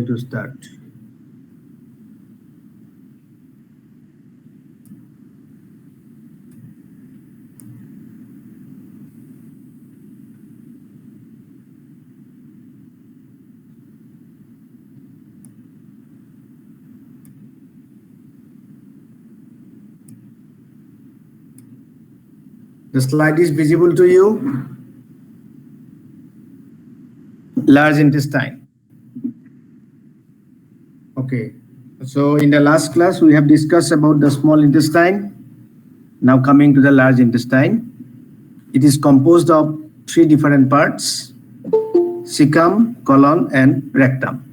going to start. The slide is visible to you. Large intestine. Okay. So in the last class, we have discussed about the small intestine. Now coming to the large intestine. It is composed of 3 different parts: cecum, colon, and rectum.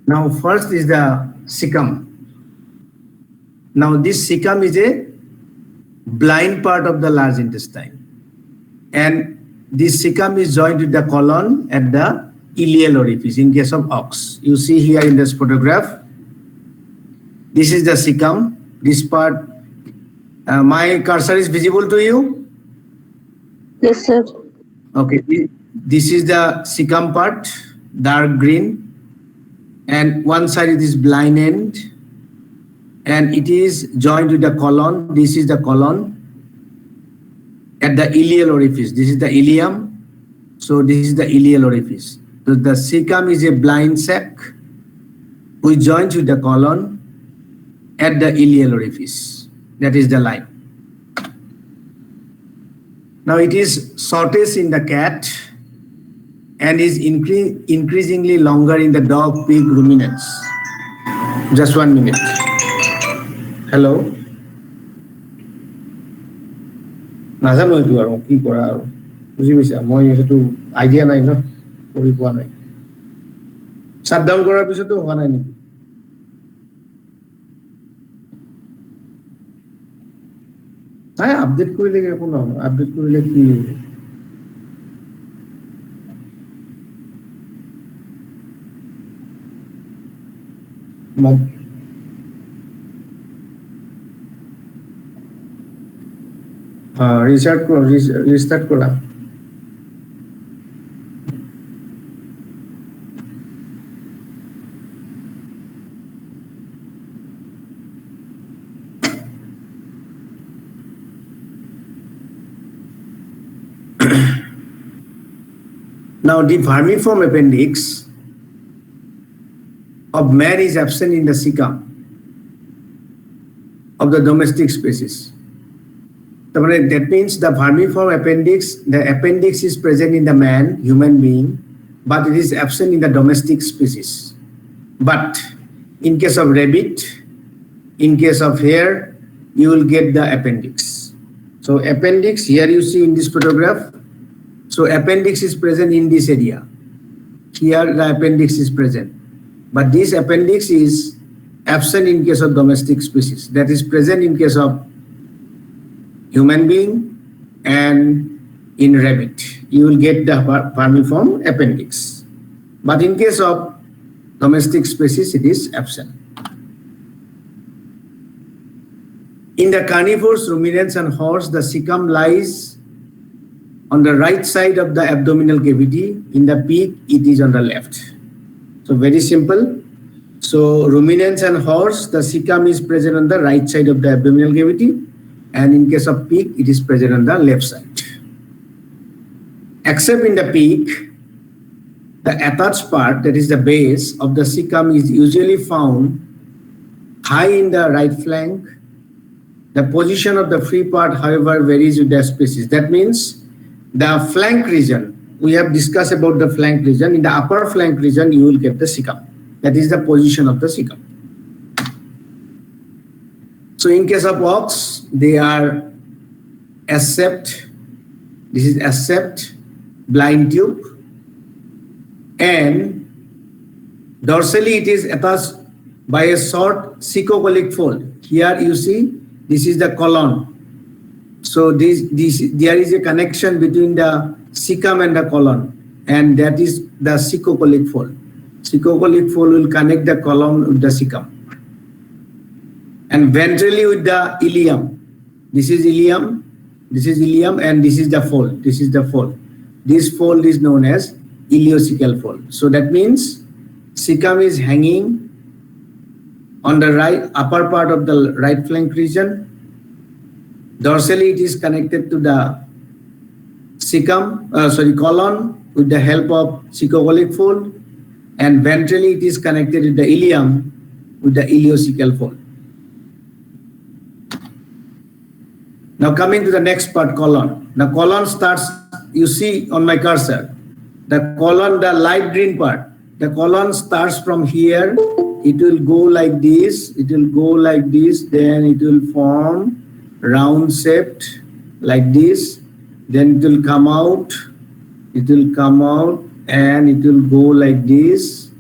Now first is the cecum. Now this cecum is a blind part of the large intestine, and this cecum is joined with the colon at the ileal orifice in case of ox. You see here in this photograph, this is the cecum. This part, my cursor is visible to you? Yes, sir. Okay, this is the cecum part, dark green, and one side it is blind end, and it is joined with the colon. This is the colon at the ileal orifice. This is the ileum. So this is the ileal orifice. So the cecum is a blind sac which joins with the colon at the ileal orifice. That is the line. Now it is shortest in the cat and is increasingly longer in the dog, pig, ruminants. Just 1 minute. Hello. নাজানো এইটো আৰু কি কৰা আৰু বুজি পাইছা মই সেইটো আইডিয়া নাই ন কৰি পোৱা নাই শাট ডাউন কৰাৰ পিছতো হোৱা নাই নেকি তাই আপডেট কৰিলে একো নহয় আপডেট কৰিলে কি রিস্টার্ট করা Now the vermiform appendix of man is absent in the cecum of the domestic species. That means the vermiform appendix, the appendix is present in the man, human being, but it is absent in the domestic species. But in case of rabbit, in case of hare, you will get the appendix. So appendix, here you see in this photograph. So appendix is present in this area. Here the appendix is present. But this appendix is absent in case of domestic species. That is present in case of human being and in rabbit. You will get the vermiform appendix. But in case of domestic species, it is absent. In the carnivores, ruminants and horse, the cecum lies on the right side of the abdominal cavity. In the pig, it is on the left. So very simple. So ruminants and horse, the cecum is present on the right side of the abdominal cavity. And in case of pig, it is present on the left side. Except in the pig, the attached part, that is the base of the cecum, is usually found high in the right flank. The position of the free part, however, varies with the species. That means the flank region, we have discussed about the flank region. In the upper flank region, you will get the cecum. That is the position of the cecum. So in case of ox, they are accept, this is accept, blind tube, and dorsally it is attached by a short cecocolic fold. Here you see, this is the colon. So there is a connection between the cecum and the colon, and that is the cecocolic fold. Cecocolic fold will connect the colon with the cecum. And ventrally with the ileum. This is ileum, and this is the fold. This is the fold. this fold is known as ileocecal fold. So that means cecum is hanging on the right upper part of the right flank region. Dorsally, it is connected to the colon with the help of cecocolic fold, and ventrally it is connected to the ileum with the ileocecal fold. Now coming to the next part, colon. The colon starts, you see on my cursor, the colon, the light green part, the colon starts from here. It will go like this, it will go like this, then it will form round shaped like this, then it will come out, and it will go like this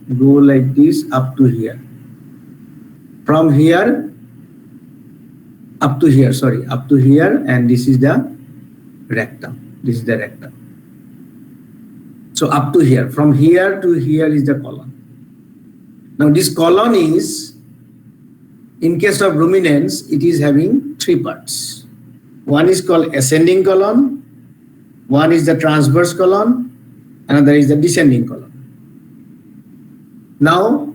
up to here. From here up to here, and this is the rectum. So up to here, from here to here is the colon. Now this colon is, in case of ruminants, it is having three parts. One is called ascending colon, one is the transverse colon, another is the descending colon. Now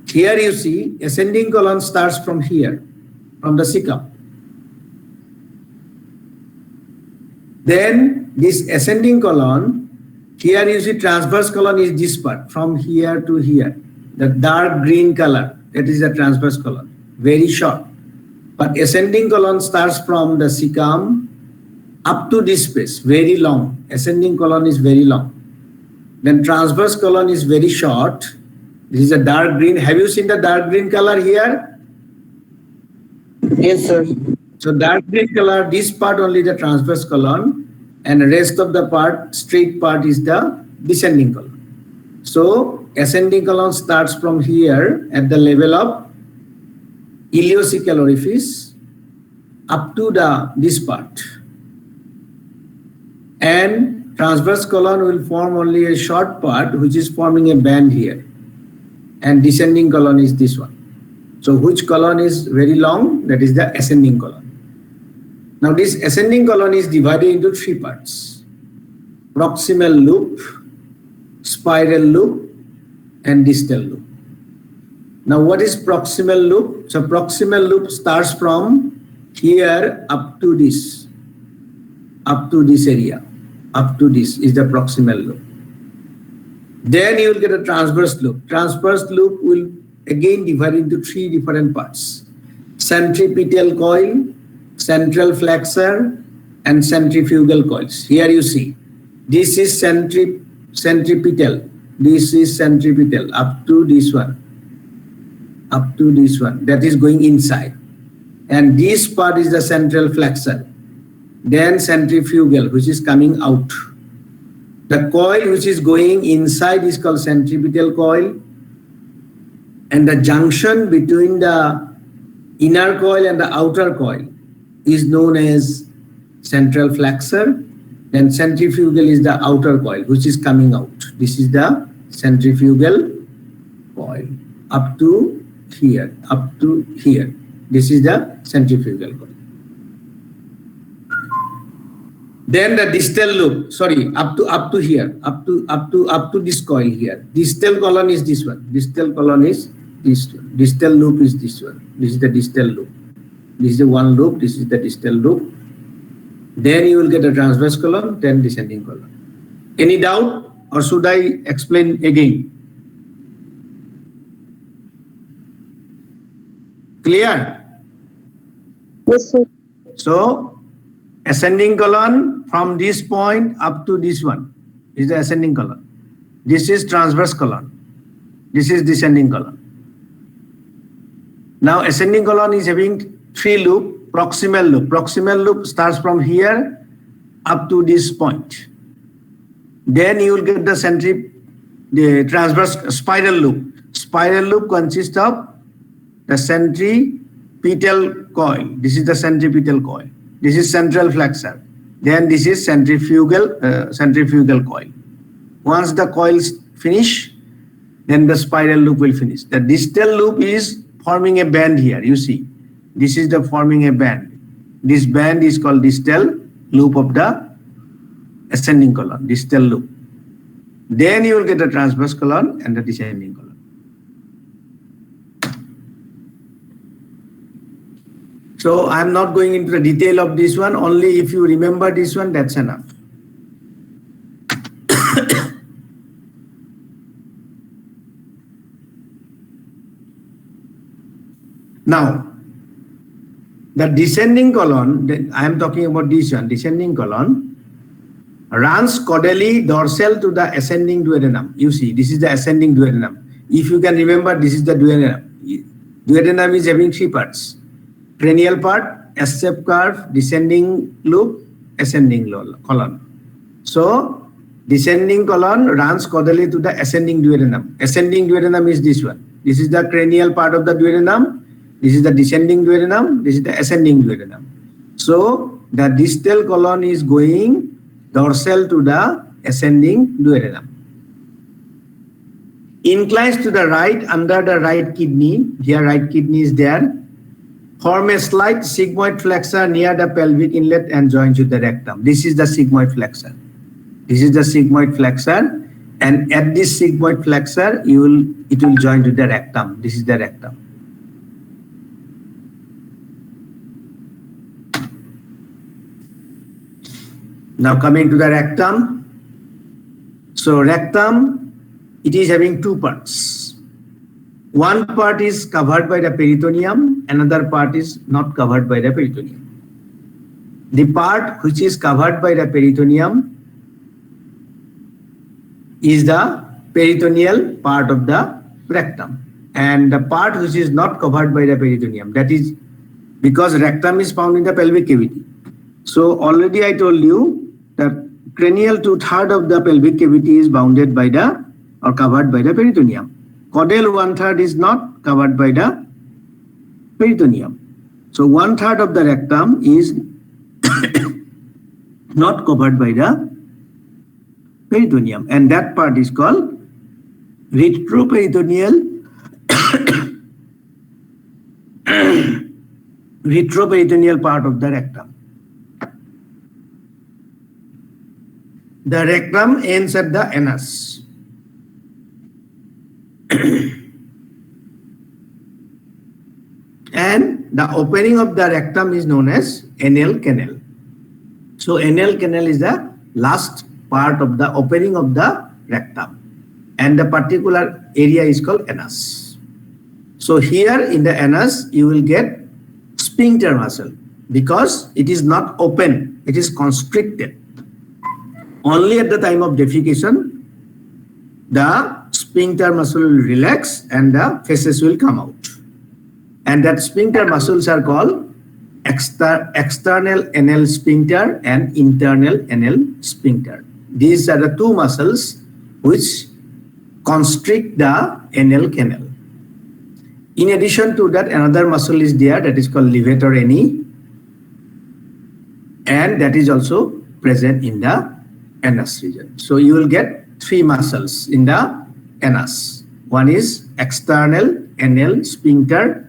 here you see ascending colon starts from here, from the cecum. Then this ascending colon, here you see transverse colon is this part, from here to here. The dark green color, that is the transverse colon, very short. But ascending colon starts from the cecum up to this space, very long. Ascending colon is very long. Then transverse colon is very short. This is a dark green. Have you seen the dark green color here? Yes, sir. So dark green color, this part only the transverse colon, and the rest of the part, straight part, is the descending colon. So ascending colon starts from here at the level of ileocecal orifice up to this part, and transverse colon will form only a short part which is forming a band here, and descending colon is this one. So which colon is very long? That is the ascending colon. Now this ascending colon is divided into three parts: proximal loop, spiral loop, and distal loop. Now what is proximal loop? So proximal loop starts from here up to this area. Up to this is the proximal loop. Then you will get a transverse loop. Transverse loop will again divide into three different parts: centripetal coil, central flexor, and centrifugal coils. Here you see, this is centripetal. This is centripetal up to this one. That is going inside. And this part is the central flexor. Then centrifugal, which is coming out. The coil which is going inside is called centripetal coil. And the junction between the inner coil and the outer coil is known as central flexor. Then centrifugal is the outer coil which is coming out. This is the centrifugal coil up to here. This is the centrifugal coil. Then the distal loop, up to here, up to this coil here. Distal colon is this one. Distal colon is this one. Distal loop is this one. This is the distal loop. This is the one loop. This is the distal loop. Then you will get a transverse colon, then descending colon. Any doubt, or should I explain again? Clear? Yes, sir. So ascending colon from this point up to this one is the ascending colon. This is transverse colon. This is descending colon. Now ascending colon is having three loop. Proximal loop. Proximal loop starts from here up to this point. Then you will get the transverse spiral loop. Spiral loop consists of the centripetal coil. This is the centripetal coil. This is central flexor. Then this is centrifugal coil. Once the coils finish, then the spiral loop will finish. The distal loop is forming a band here. You see, this is the forming a band. This band is called distal loop of the ascending colon, distal loop. Then you will get the transverse colon and the descending colon. So I'm not going into the detail of this one. Only if you remember this one, that's enough. Now, the descending colon, I am talking about this one, descending colon, runs caudally dorsal to the ascending duodenum. You see, this is the ascending duodenum. If you can remember, this is the duodenum. Duodenum is having three parts. Cranial part, S-shaped curve, descending loop, ascending colon. So, descending colon runs caudally to the ascending duodenum. Ascending duodenum is this one. This is the cranial part of the duodenum. This is the descending duodenum. This is the ascending duodenum. So, the distal colon is going dorsal to the ascending duodenum. Inclines to the right under the right kidney. Here, right kidney is there. Form a slight sigmoid flexor near the pelvic inlet and joins with the rectum. This is the sigmoid flexor. This is the sigmoid flexor, and at this sigmoid flexor, it will join to the rectum. This is the rectum. Now coming to the rectum. So rectum, it is having two parts. One part is covered by the peritoneum, another part is not covered by the peritoneum. The part which is covered by the peritoneum is the peritoneal part of the rectum, and the part which is not covered by the peritoneum, that is because rectum is found in the pelvic cavity. So already I told you that cranial 2/3 of the pelvic cavity is bounded by the or covered by the peritoneum. Caudal 1/3 is not covered by the peritoneum. So 1/3 of the rectum is not covered by the peritoneum, and that part is called retroperitoneal retroperitoneal part of the rectum. The rectum ends at the anus. And the opening of the rectum is known as anal canal. So anal canal is the last part of the opening of the rectum, and the particular area is called anus. So here in the anus you will get sphincter muscle because it is not open, it is constricted. Only at the time of defecation the sphincter muscle will relax and the feces will come out. And that sphincter muscles are called external anal sphincter and internal anal sphincter. These are the two muscles which constrict the anal canal. In addition to that, another muscle is there that is called levator ani, and that is also present in the anus region. So you will get three muscles in the anus. One is external anal sphincter,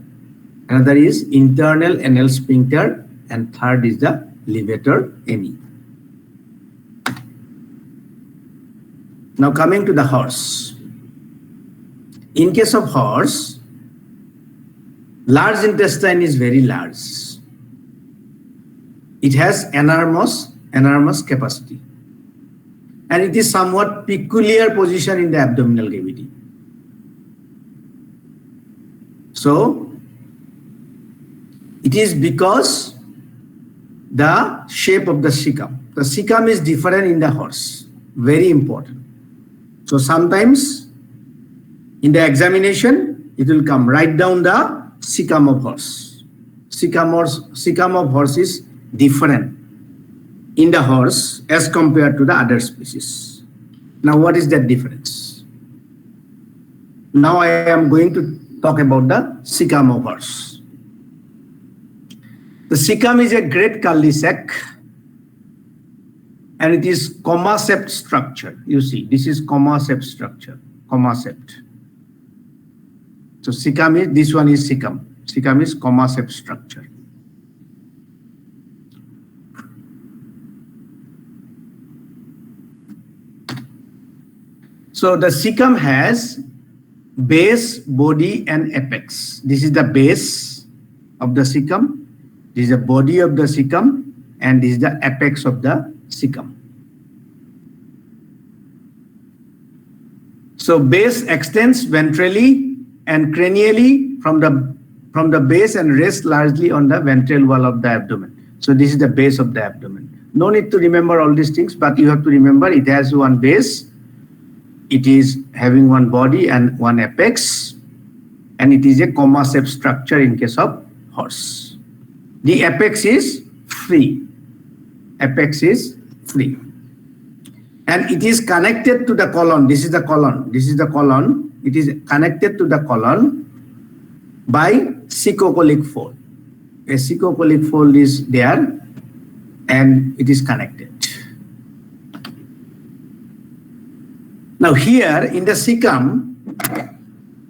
another is internal anal sphincter, and third is the levator ani. Now coming to the horse. In case of horse, large intestine is very large. It has enormous capacity, and it is somewhat peculiar position in the abdominal cavity. So it is because the shape of the cecum. The cecum is different in the horse. Very important. So sometimes in the examination, it will come write down the cecum of horse. Cecum of horse is different in the horse as compared to the other species. Now what is that difference? Now I am going to talk about the cecum of horse. The cecum is a great cul-de-sac, and it is comma-shaped structure. You see, this is comma-shaped structure, comma-shaped. So cecum is, this one is cecum. Cecum is comma-shaped structure. So the cecum has base, body, and apex. This is the base of the cecum. This is the body of the cecum, and this is the apex of the cecum. So base extends ventrally and cranially from the base and rests largely on the ventral wall of the abdomen. So this is the base of the abdomen. No need to remember all these things, but you have to remember it has one base, it is having one body and one apex, and it is a comma-shaped structure in case of horse. The apex is free. Apex is free. And it is connected to the colon. This is the colon. This is the colon. It is connected to the colon by cecocolic fold. A cecocolic fold is there and it is connected. Now here in the cecum,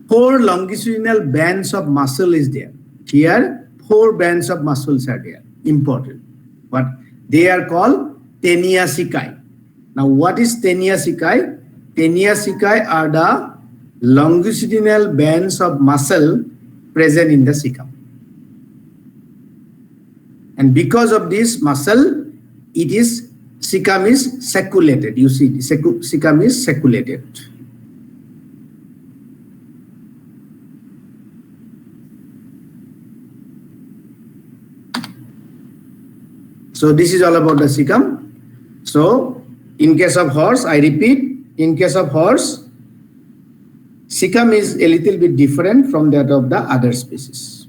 4 longitudinal bands of muscle is there. Here 4 bands of muscles are there. Important. But they are called tenia cecae. Now what is tenia cecae? Tenia cecae are the longitudinal bands of muscle present in the cecum. And because of this muscle, cecum is sacculated. You see, cecum is sacculated. So this is all about the cecum. So in case of horse, I repeat, in case of horse, cecum is a little bit different from that of the other species.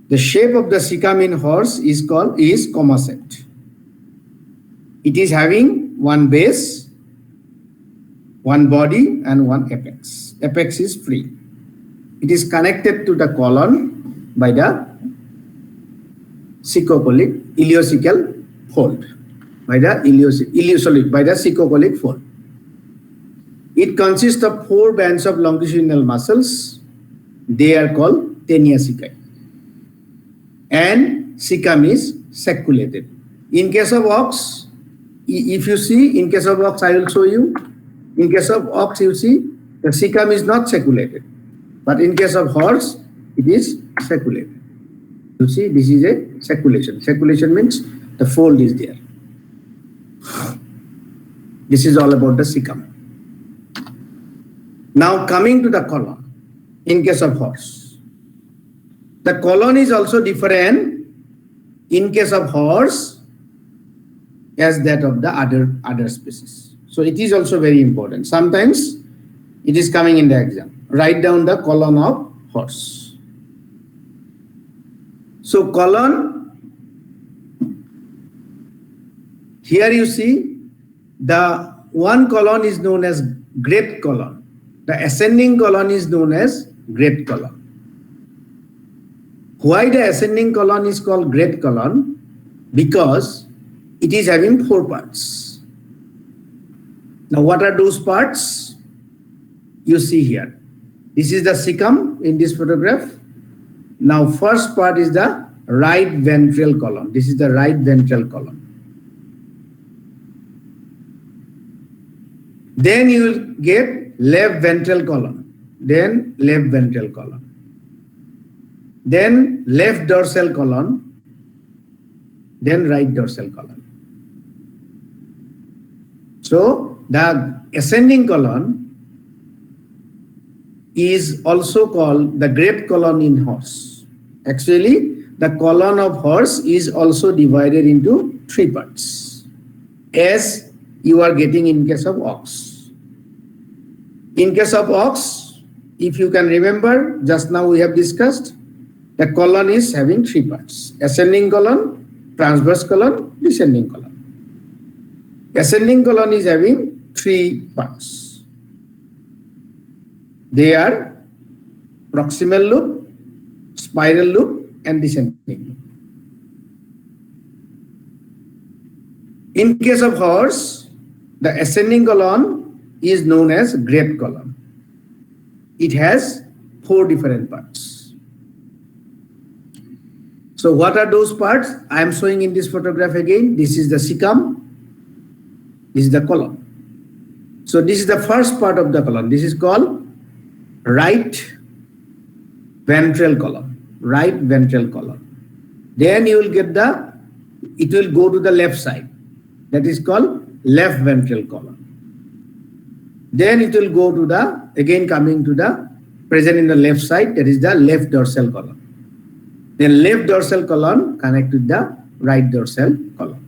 The shape of the cecum in horse is comma-shaped. It is having one base, one body, and one apex. Apex is free. It is connected to the colon by the ileocecal fold. By the cecocolic fold. It consists of 4 bands of longitudinal muscles. They are called tenia cecae. And cecum is sacculated. In case of ox, if you see, in case of ox, I will show you. In case of ox, you see, the cecum is not sacculated. But in case of horse, it is sacculated. You see, this is a sacculation. Sacculation means the fold is there. This is all about the cecum. Now coming to the colon, in case of horse. The colon is also different in case of horse as that of the other species. So it is also very important. Sometimes it is coming in the exam. Write down the colon of horse. So colon, here you see the one colon is known as great colon. The ascending colon is known as great colon. Why the ascending colon is called great colon? Because it is having 4 parts. Now what are those parts? You see here. This is the cecum in this photograph. Now first part is the right ventral column. This is the right ventral column. Then you will get left ventral column. Then left ventral column. Then left dorsal column. Then right dorsal column. So the ascending colon is also called the great colon in horse. Actually, the colon of horse is also divided into 3 parts, as you are getting in case of ox. In case of ox, if you can remember, just now we have discussed, the colon is having 3 parts: ascending colon, transverse colon, descending colon. Ascending colon is having 3 parts. They are proximal loop, spiral loop, and descending loop. In case of horse, the ascending colon is known as great colon. It has 4 different parts. So what are those parts? I am showing in this photograph again. This is the cecum. This is the colon. So this is the first part of the colon. This is called right ventral column. Right ventral column. Then you will get it will go to the left side. That is called left ventral column. Then it will go to again coming to the present in the left side, that is the left dorsal column. Then left dorsal column connect with the right dorsal column.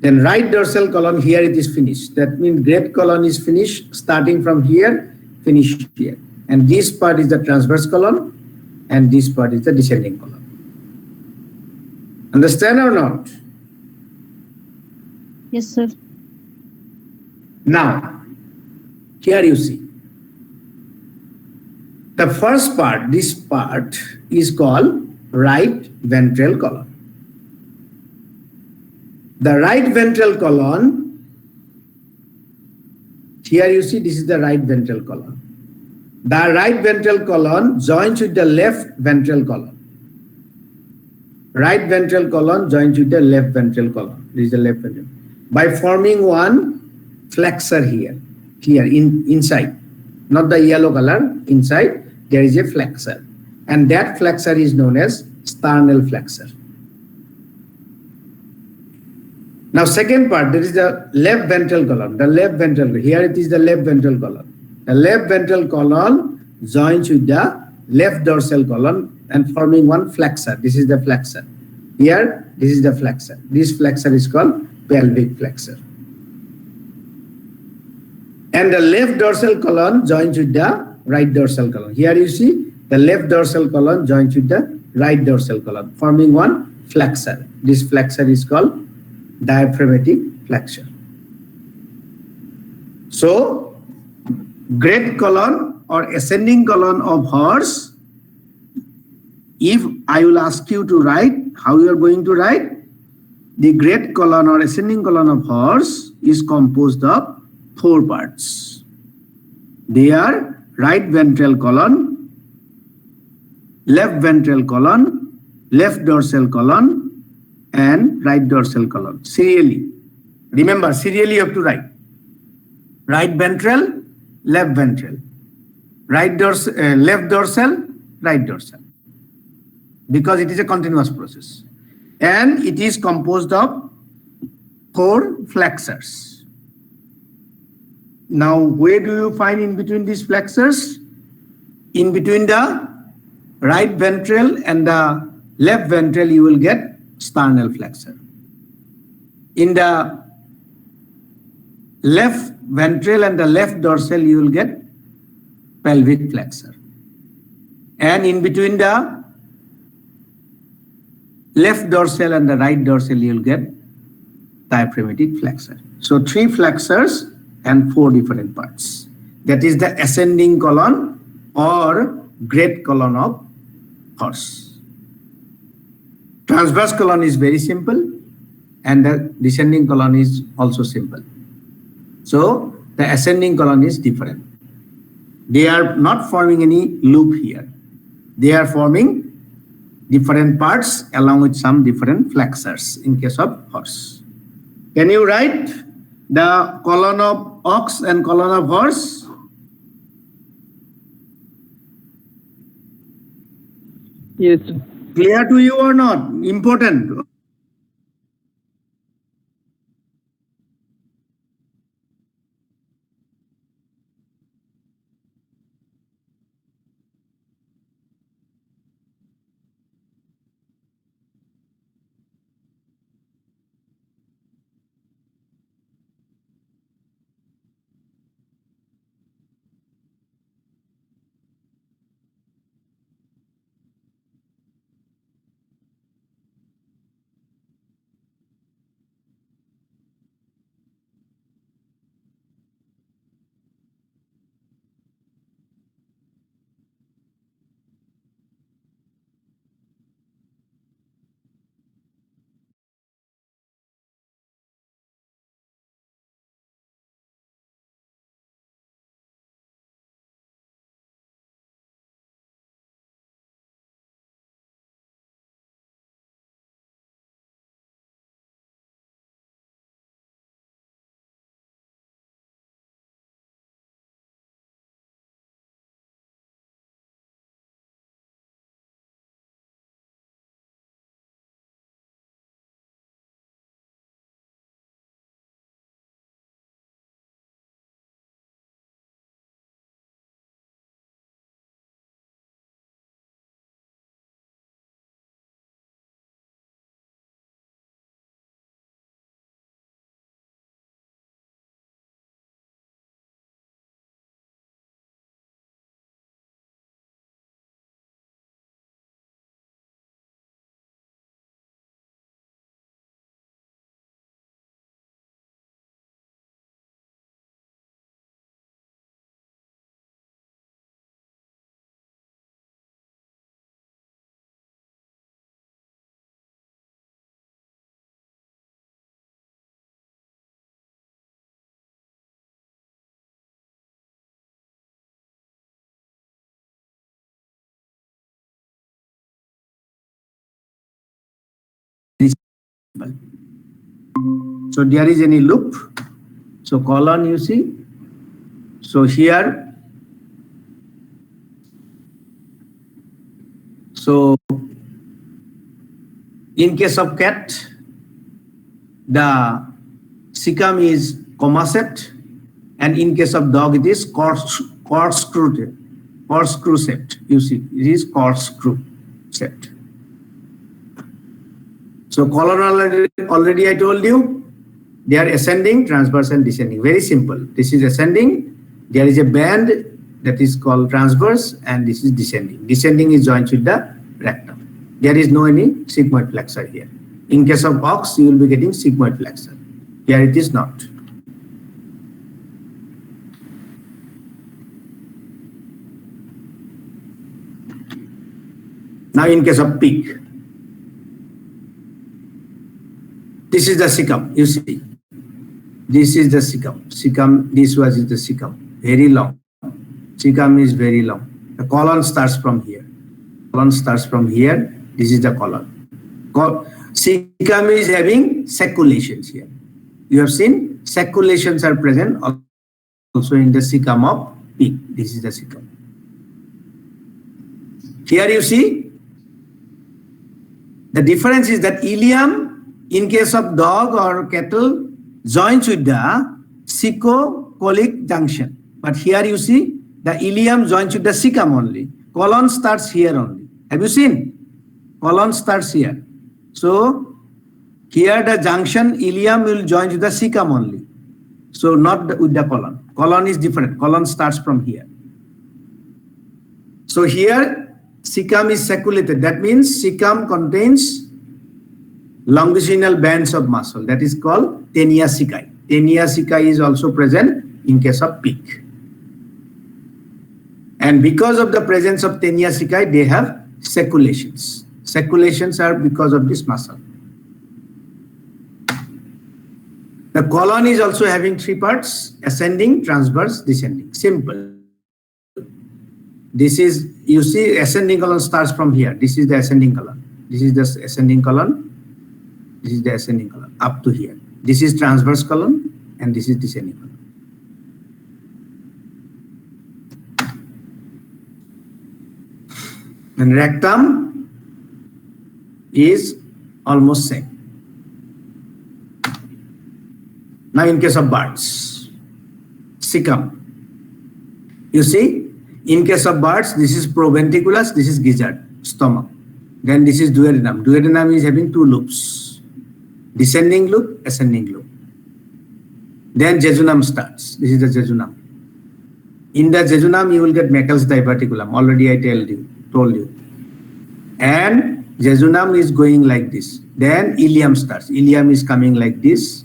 Then right dorsal column, here it is finished. That means great column is finished, starting from here, finished here. And this part is the transverse column, and this part is the descending column. Understand or not? Yes, sir. Now, here you see. The first part, this part is called right ventral column. The right ventral column, here you see this is the right ventral column. The right ventral column joins with the left ventral column. Right ventral column joins with the left ventral column. This is the left ventral. By forming one flexor here inside, not the yellow color, inside there is a flexor, and that flexor is known as sternal flexor. Now second part, there is the left ventral column. The left ventral, here it is the left ventral column. The left ventral column joins with the left dorsal column and forming one flexor. This is the flexor. Here, this is the flexor. This flexor is called pelvic flexor. And the left dorsal column joins with the right dorsal column. Here you see the left dorsal column joins with the right dorsal column, forming one flexor. This flexor is called diaphragmatic flexor. So, great colon or ascending colon of horse, if I will ask you to write, how you are going to write? The great colon or ascending colon of horse is composed of 4 parts. They are right ventral colon, left ventral colon, left dorsal colon, and right dorsal column. Serially. Remember, serially you have to write. Right ventral, left ventral. Right dorsal, left dorsal, right dorsal. Because it is a continuous process. And it is composed of 4 flexors. Now, where do you find in between these flexors? In between the right ventral and the left ventral, you will get sternal flexor. In the left ventral and the left dorsal, you will get pelvic flexor. And in between the left dorsal and the right dorsal, you will get diaphragmatic flexor. So 3 flexors and 4 different parts. That is the ascending colon or great colon of horse. Transverse colon is very simple, and the descending colon is also simple. So the ascending colon is different. They are not forming any loop here. They are forming different parts along with some different flexors in case of horse. Can you write the colon of ox and colon of horse? Yes. Clear to you or not? Important. So there is any loop. So colon, you see. So here, so in case of cat, the cecum is comma set, and in case of dog, it is corkscrew set. You see, it is corkscrew set. So colon already I told you, they are ascending, transverse, and descending. Very simple. This is ascending. There is a band that is called transverse, and this is descending. Descending is joined with the rectum. There is no any sigmoid flexor here. In case of ox, you will be getting sigmoid flexor. Here it is not. Now in case of pig, this is the cecum, you see. This is the cecum. Cecum, this was the cecum. Very long. Cecum is very long. The colon starts from here. Colon starts from here. This is the colon. Cecum is having sacculations here. You have seen sacculations are present also in the cecum of pig. This is the cecum. Here you see the difference is that ileum in case of dog or cattle joins with the cecocolic junction. But here you see the ileum joins with the cecum only. Colon starts here only. Have you seen? Colon starts here. So here the junction ileum will join with the cecum only. So not with the colon. Colon is different. Colon starts from here. So here cecum is sacculated. That means cecum contains longitudinal bands of muscle. That is called tenia cecae. Tenia cecae is also present in case of pig. And because of the presence of tenia cecae, they have sacculations. Sacculations are because of this muscle. The colon is also having three parts: ascending, transverse, descending. Simple. This is, you see, ascending colon starts from here. This is the ascending colon. This is the ascending colon. This is the ascending colon up to here. This is transverse colon, and this is descending colon. And rectum is almost same. Now in case of birds, cecum. You see, in case of birds, this is proventriculus, this is gizzard, stomach. Then this is duodenum. Duodenum is having two loops: descending loop, ascending loop. Then jejunum starts. This is the jejunum. In the jejunum, you will get Meckel's diverticulum. Already I told you. And jejunum is going like this. Then ileum starts. Ileum is coming like this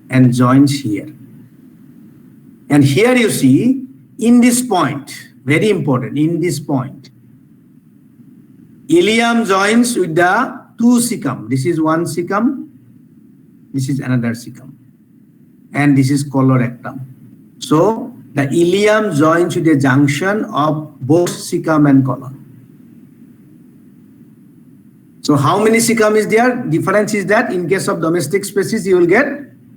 and joins here. And here you see, in this point, very important, in this point, ileum joins with the two cecum. This is one cecum. This is another cecum. And this is colorectum. So the ileum joins with the junction of both cecum and colon. So how many cecum is there? Difference is that in case of domestic species, you will get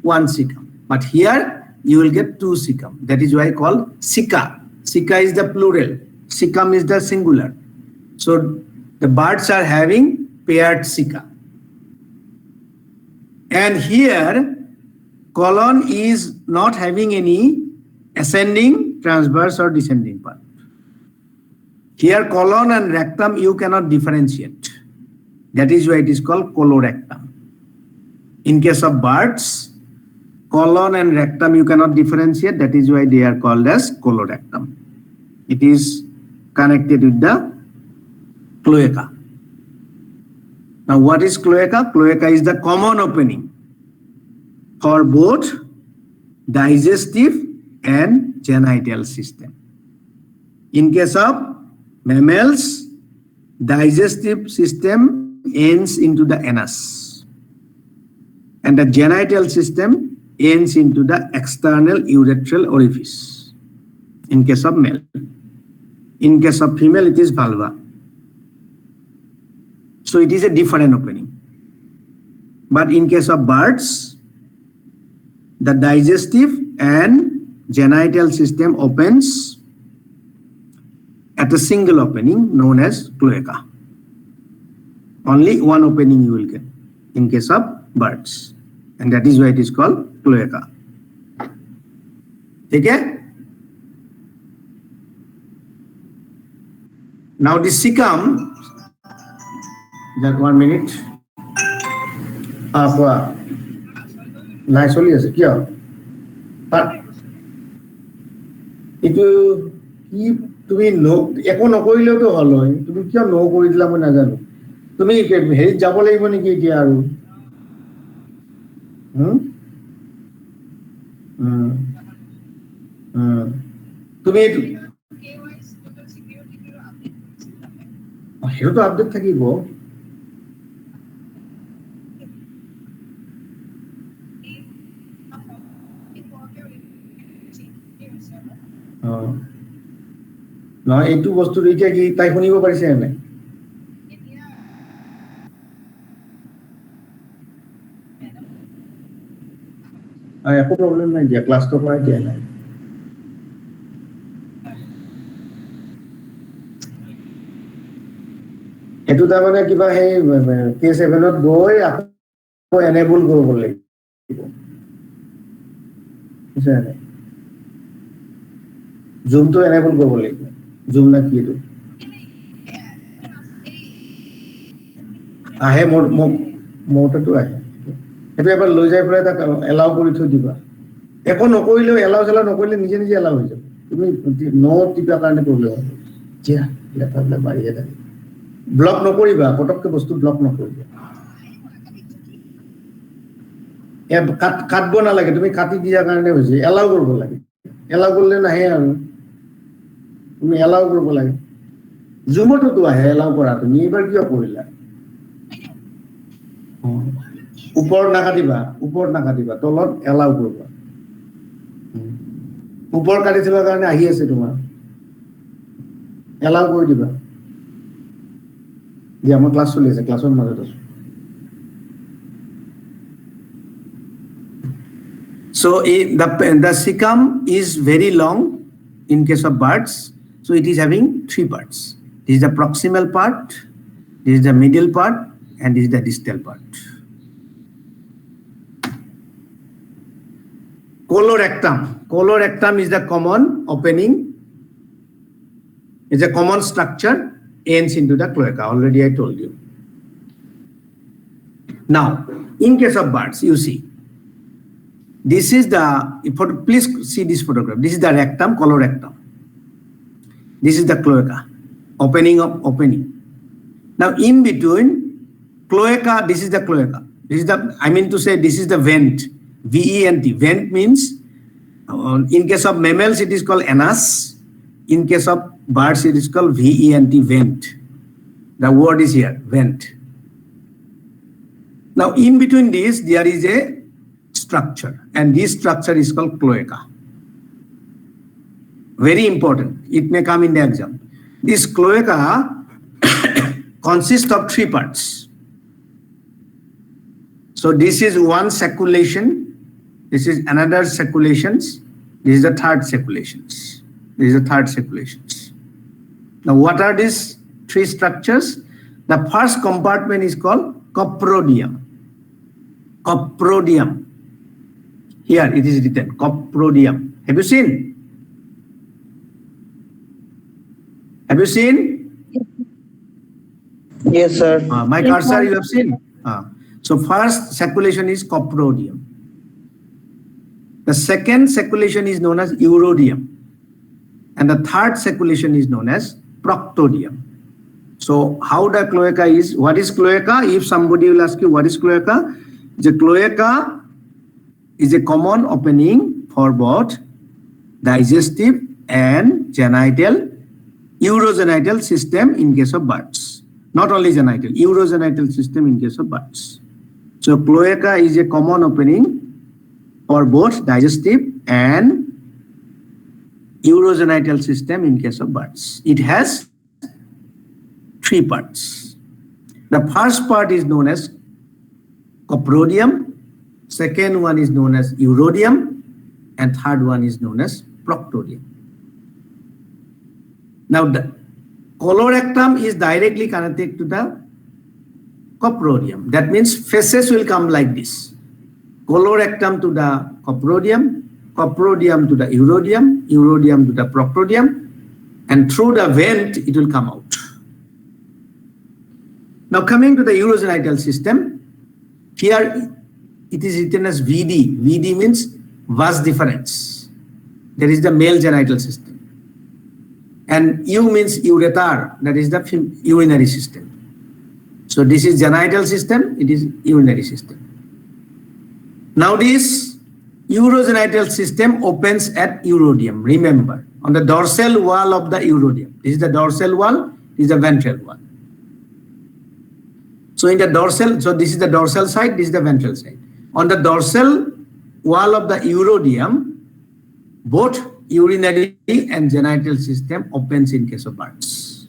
one cecum. But here, you will get two cecum. That is why I call ceca. Ceca is the plural. Cecum is the singular. So the birds are having paired ceca. And here, colon is not having any ascending, transverse, or descending part. Here, colon and rectum, you cannot differentiate. That is why it is called colorectum. In case of birds, colon and rectum you cannot differentiate. That is why they are called as colorectum. It is connected with the cloaca. Now what is cloaca? Cloaca is the common opening for both digestive and genital system. In case of mammals, digestive system ends into the anus, and the genital system ends into the external urethral orifice in case of male. In case of female, it is vulva. So it is a different opening. But in case of birds, the digestive and genital system opens at a single opening known as cloaca. Only one opening you will get in case of birds, and that is why it is called cloaca. Okay? Now the cecum, that 1 minute. Nice only as a cure. But it will keep to be no, Econo Coilo to Hollow, to be cure no go with Lamonazano. To me, head Jabole even Giaru. To me, here to update Takibo. No, এইটো বস্তু এতিয়া কি তাই শুনিব পাৰিছে নাই? একো problem নাই দিয়া, ক্লাছটো কৰাই দিয়া নাই। এইটো তাৰমানে কিবা সেই K7ত গৈ আকৌ এনেবল কৰিব লাগিব। জুমটো এনেবল কৰিব লাগিব। জুম না কি এইটো? আহে মোৰটো আহে। সেইটো এবাৰ লৈ যাই পেলাই তাক এলাউ কৰি থৈ দিবা। একো নকৰিলেও এলাউ চেলাউ নকৰিলে নিজে নিজে এলাউ হৈ যাব। তুমি নো টিপাৰ কাৰণে প্ৰব্লেম হ'ব। জিয়া লেটাৰবিলাক বাঢ়িয়ে থাকে। ব্লক নকৰিবা, পটককে বস্তু ব্লক নকৰিবা। কাটব নালাগে, তুমি কাটি দিয়াৰ কাৰণে হৈছে। এলাউ কৰিব লাগে। এলাউ কৰিলে নাহে আৰু। তুমি এলাউ কৰিব লাগে। জুমতো আহে এলাউ কৰা, তুমি এইবাৰ কিয় কৰিলা? ওপৰত নাকাটিবা, তলত এলাউ কৰিবা। ওপৰত কাটি থোৱাৰ কাৰণে আহি আছে তোমাৰ। এলাউ কৰি দিবা। দিয়া আমাৰ ক্লাছ চলি আছে, ক্লাছৰ মাজত আছো। So the cecum is very long in case of birds. So it is having 3 parts. This is the proximal part, this is the middle part, and this is the distal part. Colorectum is the common opening. It's a common structure, ends into the cloaca. Already I told you. Now, in case of birds, you see, this is the, please see this photograph. This is the rectum, colorectum. This is the cloaca, opening. Now, in between cloaca, this is the cloaca. This is the, I mean to say, this is the vent, V-E-N-T. Vent means, in case of mammals, it is called anus. In case of birds, it is called V-E-N-T, vent. The word is here, vent. Now, in between this, there is a structure, and this structure is called cloaca. Very important. It may come in the exam. This cloaca consists of 3 parts. So this is one circulation. This is another circulations. This is the third circulations. Now, what are these 3 structures? The first compartment is called coprodium. Here it is written, coprodium. Have you seen? Yes, sir. My cursor you have seen. So first circulation is coprodium. The second circulation is known as urodium. And the third circulation is known as proctodium. So how the cloaca is, what is cloaca? If somebody will ask you what is cloaca, the cloaca is a common opening for both digestive and urogenital system in case of birds. Not only genital, urogenital system in case of birds. So cloaca is a common opening for both digestive and urogenital system in case of birds. It has 3 parts. The first part is known as coprodium, second one is known as urodium, and third one is known as proctodium. Now the colorectum is directly connected to the coprodium. That means faces will come like this. Colorectum to the coprodium, coprodium to the urodium, urodium to the proctodium, and through the vent it will come out. Now coming to the urogenital system, here it is written as VD. VD means vas deferens. That is the male genital system. And U means ureter, that is the urinary system. So this is genital system, it is urinary system. Now this urogenital system opens at urodium. Remember, on the dorsal wall of the urodium. This is the dorsal wall, this is the ventral wall. So in the dorsal, so this is the dorsal side, this is the ventral side. On the dorsal wall of the urodium, both urinary and genital system opens in case of births.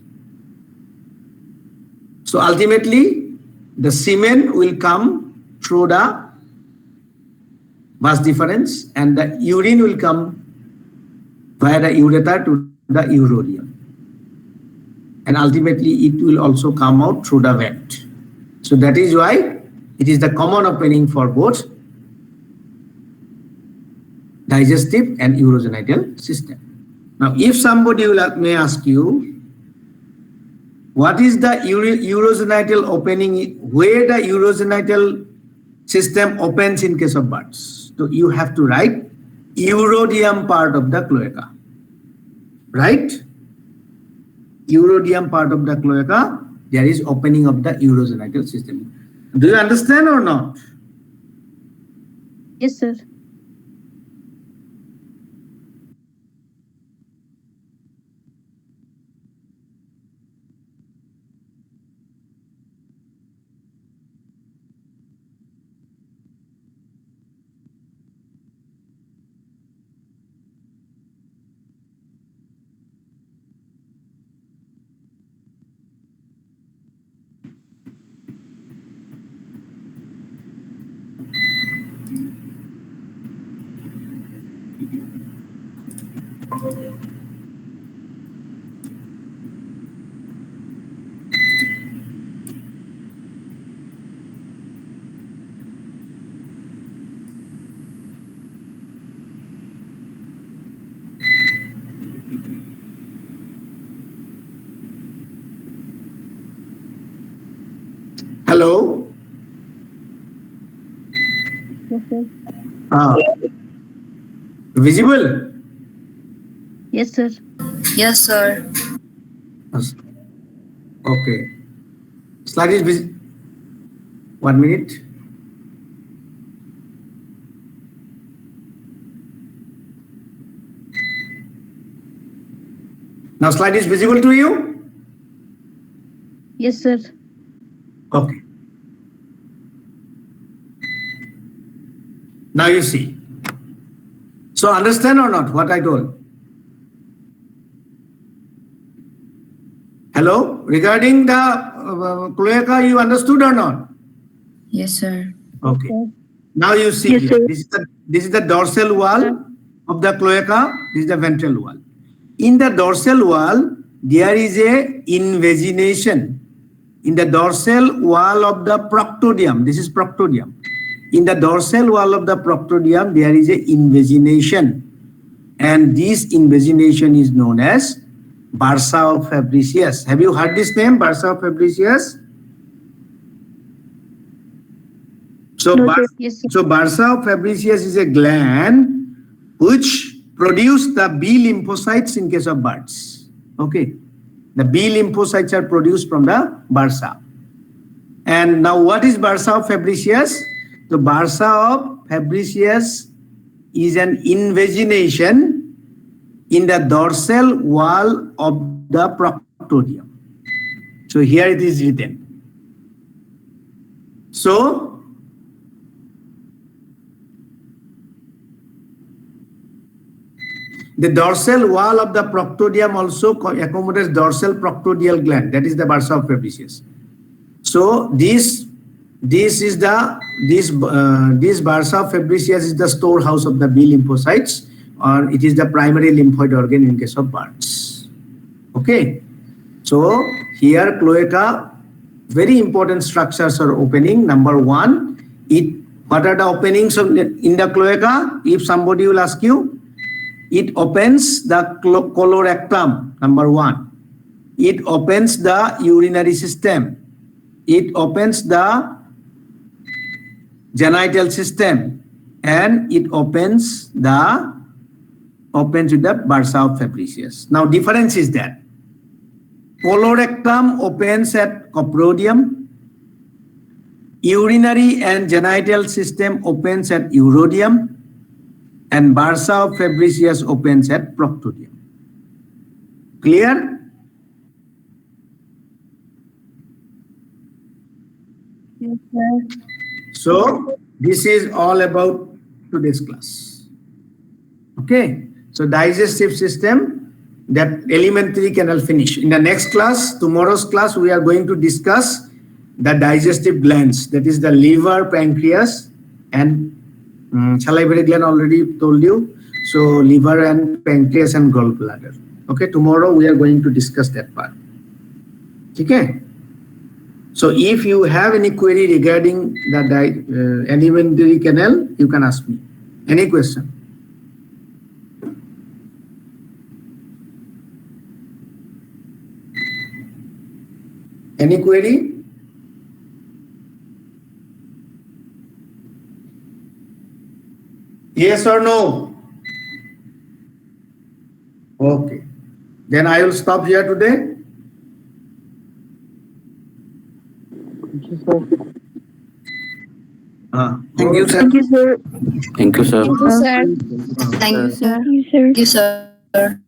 So ultimately, the semen will come through the vas deferens and the urine will come via the ureter to the urodium. And ultimately, it will also come out through the vent. So that is why it is the common opening for both digestive and urogenital system. Now, if somebody may ask you, what is the urogenital opening, where the urogenital system opens in case of births? So you have to write urodium part of the cloaca, right? Urodium part of the cloaca, there is opening of the urogenital system. Do you understand or not? Yes, sir. Hello? Yes, sir. Visible? Yes, sir. Yes, sir. Okay. Slide is busy. 1 minute. Now slide is visible to you? Yes, sir. Okay. Now you see. So understand or not what I told? Hello? Regarding the cloaca, you understood or not? Yes, sir. Okay. Now you see, Yes, sir. this is the dorsal wall of the cloaca, this is the ventral wall. In the dorsal wall, there is a invagination. In the dorsal wall of the proctodium, this is proctodium. In the dorsal wall of the proctodium, there is a invagination. And this invagination is known as bursa of Fabricius. Have you heard this name, bursa of Fabricius? So, No, sir. Yes, sir. so bursa of Fabricius is a gland which produce the B lymphocytes in case of births. Okay. The B lymphocytes are produced from the bursa. And now what is bursa of Fabricius? The bursa of Fabricius is an invagination in the dorsal wall of the proctodium. So here it is written. So the dorsal wall of the proctodium also accommodates dorsal proctodial gland. That is the bursa of Fabricius. So this is the this bursa fabricius is the storehouse of the B lymphocytes, or it is the primary lymphoid organ in case of birds. Okay, so here cloaca, very important structures are opening. Number one, what are the openings in the cloaca? If somebody will ask you, it opens the colorectum, number one. It opens the urinary system. It opens the genital system, and it opens with the bursa fabricius. Now, difference is that colorectum opens at coprodium, urinary and genital system opens at urodium, and bursa fabricius opens at proctodium. Clear? Yes, sir. So this is all about today's class. Okay, so digestive system, that alimentary canal finish. In the next class, tomorrow's class, we are going to discuss the digestive glands, that is the liver, pancreas, and salivary gland already told you. So liver and pancreas and gallbladder. Okay, tomorrow we are going to discuss that part. Okay. So if you have any query regarding the alimentary canal, you can ask me. Any question? Any query? Yes or no? Okay. Then I will stop here today. Thank you, sir. Thank you, sir. Thank you, sir. Thank you, sir. Thank you, sir. Thank you, sir. Thank you, sir.